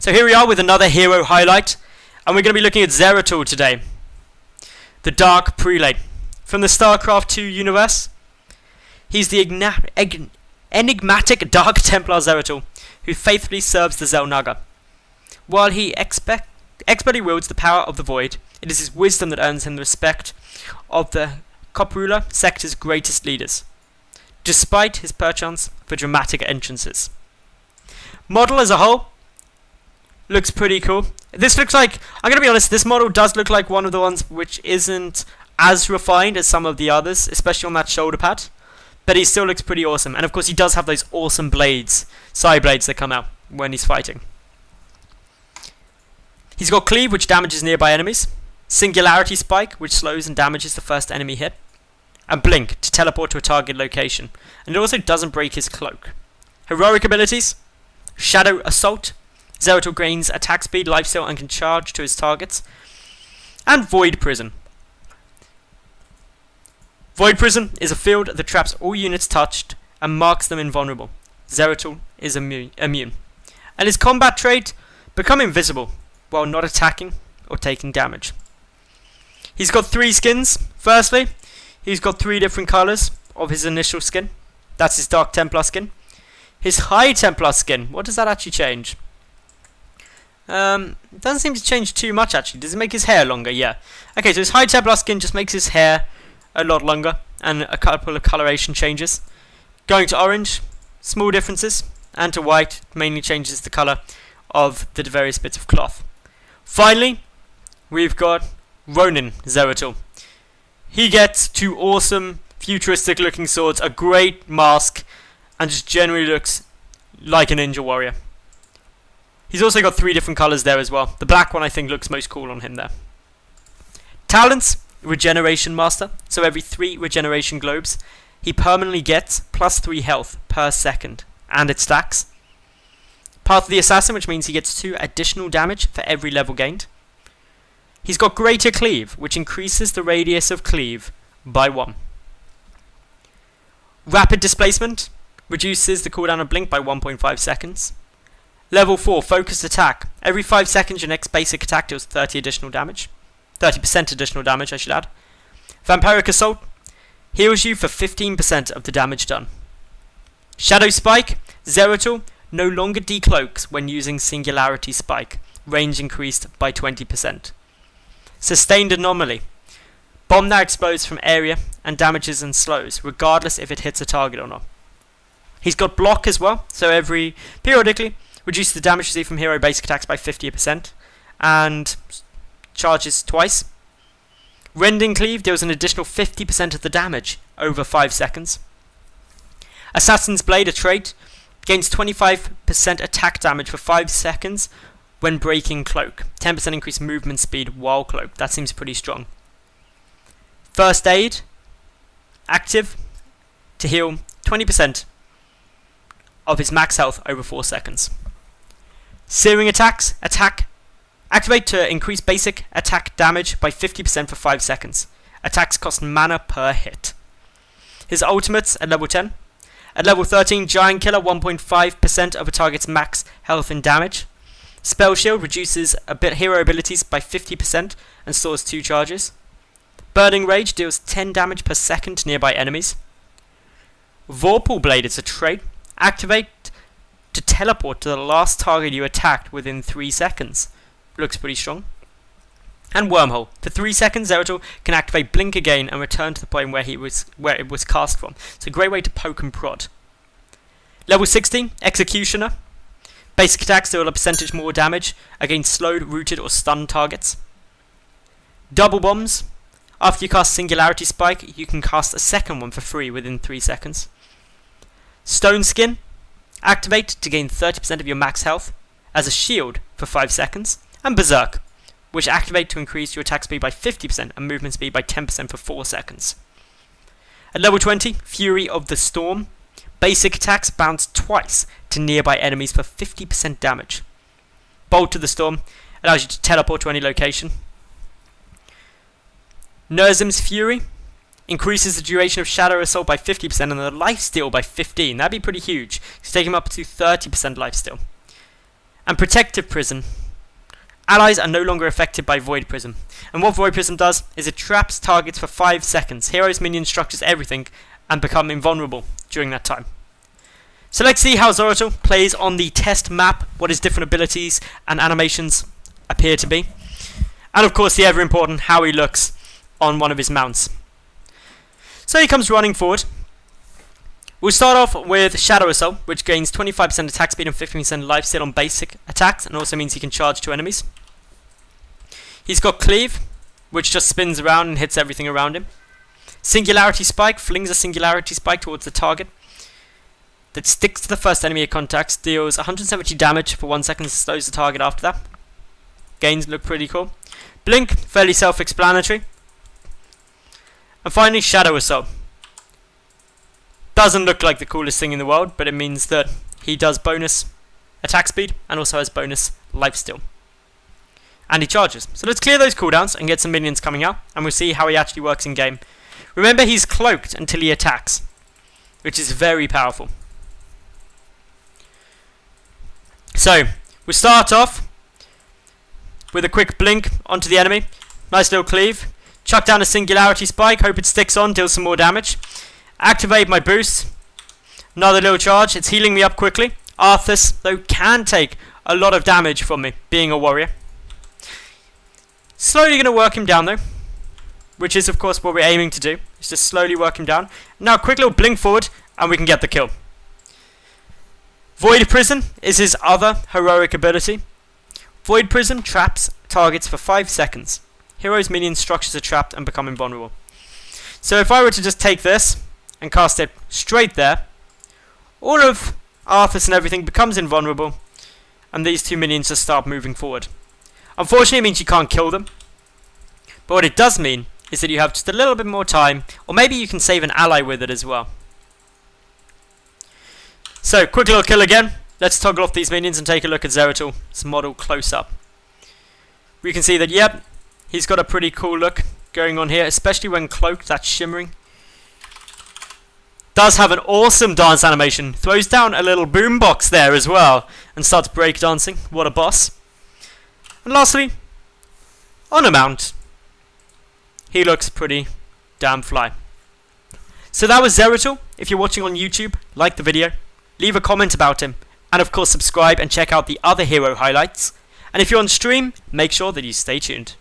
So here we are with another hero highlight, and we're going to be looking at Zeratul today, the Dark Prelate. From the StarCraft 2 universe, he's the enigmatic Dark Templar Zeratul, who faithfully serves the Xel'Naga. While he expertly wields the power of the Void, it is his wisdom that earns him the respect of the Coprula sector's greatest leaders, despite his penchant for dramatic entrances. Model as a whole looks pretty cool. This looks like, I'm going to be honest, this model does look like one of the ones which isn't as refined as some of the others, especially on that shoulder pad, but he still looks pretty awesome. And of course he does have those awesome blades, side blades that come out when he's fighting. He's got Cleave, which damages nearby enemies, Singularity Spike, which slows and damages the first enemy hit, and Blink to teleport to a target location, and it also doesn't break his cloak. Heroic abilities: Shadow Assault, Zeratul gains attack speed, lifesteal, and can charge to his targets. And Void Prison. Void Prison is a field that traps all units touched and marks them invulnerable. Zeratul is immune. And his combat trait: Become invisible while not attacking or taking damage. He's got 3 skins. Firstly, he's got 3 different colours of his initial skin. That's his Dark Templar skin. His High Templar skin, what does that actually change? It doesn't seem to change too much actually. Does it make his hair longer? Yeah. Okay, so his High Templar skin just makes his hair a lot longer and a couple of coloration changes. Going to orange, small differences, and to white, mainly changes the colour of the various bits of cloth. Finally, we've got Ronin Zeratul. He gets 2 awesome futuristic looking swords, a great mask, and just generally looks like a ninja warrior. He's also got 3 different colours there as well. The black one I think looks most cool on him there. Talents: Regeneration Master. So every 3 regeneration globes, he permanently gets +3 health per second, and it stacks. Path of the Assassin, which means he gets 2 additional damage for every level gained. He's got Greater Cleave, which increases the radius of cleave by 1. Rapid Displacement reduces the cooldown of Blink by 1.5 seconds. Level 4, Focused Attack. Every 5 seconds your next basic attack deals 30% additional damage, I should add. Vampiric Assault heals you for 15% of the damage done. Shadow Spike: Zeratul no longer decloaks when using Singularity Spike. Range increased by 20%. Sustained Anomaly: Bomb that explodes from area and damages and slows, regardless if it hits a target or not. He's got Block as well, so periodically reduces the damage received from hero basic attacks by 50% and charges twice. Rending Cleave deals an additional 50% of the damage over 5 seconds. Assassin's Blade, a trait, gains 25% attack damage for 5 seconds when breaking cloak. 10% increased movement speed while cloaked. That seems pretty strong. First Aid, active to heal 20% of his max health over 4 seconds. Searing Attacks, activate to increase basic attack damage by 50% for 5 seconds. Attacks cost mana per hit. His ultimates at level 10. At level 13, Giant Killer, 1.5% of a target's max health and damage. Spell Shield reduces hero abilities by 50% and stores 2 charges. Burning Rage deals 10 damage per second to nearby enemies. Vorpal Blade is a trait. Activate to teleport to the last target you attacked within 3 seconds. Looks pretty strong. And Wormhole. For 3 seconds, Zeratul can activate Blink again and return to the point where it was cast from. It's a great way to poke and prod. Level 16, Executioner. Basic attacks deal a percentage more damage against slowed, rooted, or stunned targets. Double Bombs. After you cast Singularity Spike, you can cast a second one for free within 3 seconds. Stone Skin. Activate to gain 30% of your max health as a shield for 5 seconds. And Berserk, which activate to increase your attack speed by 50% and movement speed by 10% for 4 seconds. At level 20, Fury of the Storm. Basic attacks bounce twice to nearby enemies for 50% damage. Bolt of the Storm allows you to teleport to any location. Nerzim's Fury increases the duration of Shadow Assault by 50% and the lifesteal by 15%. That'd be pretty huge. It's taking him up to 30% lifesteal. and Protective Prism. Allies are no longer affected by Void Prism. And what Void Prism does is it traps targets for 5 seconds. Heroes, minions, structures, everything, and become invulnerable during that time. So let's see how Zeratul plays on the test map, what his different abilities and animations appear to be. And of course the ever important how he looks on one of his mounts. So he comes running forward. We'll start off with Shadow Assault, which gains 25% attack speed and 15% lifesteal on basic attacks, and also means he can charge 2 enemies. He's got Cleave, which just spins around and hits everything around him. Singularity Spike flings a Singularity Spike towards the target that sticks to the first enemy it contacts, deals 170 damage for 1 second, slows the target after that. Gains look pretty cool. Blink, fairly self-explanatory. And finally, Shadow Assault. Doesn't look like the coolest thing in the world, but it means that he does bonus attack speed and also has bonus lifesteal. And he charges. So let's clear those cooldowns and get some minions coming out, and we'll see how he actually works in game. Remember, he's cloaked until he attacks, which is very powerful. So, we'll start off with a quick blink onto the enemy. Nice little cleave. Chuck down a Singularity Spike, hope it sticks on, deals some more damage. Activate my boost. Another little charge. It's healing me up quickly. Arthas, though, can take a lot of damage from me, being a warrior. Slowly going to work him down, though, which is, of course, what we're aiming to do. Is just slowly work him down. Now, quick little blink forward, and we can get the kill. Void Prism is his other heroic ability. Void Prism traps targets for 5 seconds. Heroes, minions, structures are trapped and become invulnerable. So if I were to just take this and cast it straight there, all of Arthas and everything becomes invulnerable, and these 2 minions just start moving forward. Unfortunately, it means you can't kill them, but what it does mean is that you have just a little bit more time, or maybe you can save an ally with it as well. So, quick little kill again. Let's toggle off these minions and take a look at Zeratul's model close up. We can see that, yep, he's got a pretty cool look going on here, especially when cloaked, that's shimmering. Does have an awesome dance animation. Throws down a little boombox there as well and starts breakdancing. What a boss. And lastly, on a mount, he looks pretty damn fly. So that was Zeratul. If you're watching on YouTube, like the video, leave a comment about him, and of course subscribe and check out the other hero highlights. And if you're on stream, make sure that you stay tuned.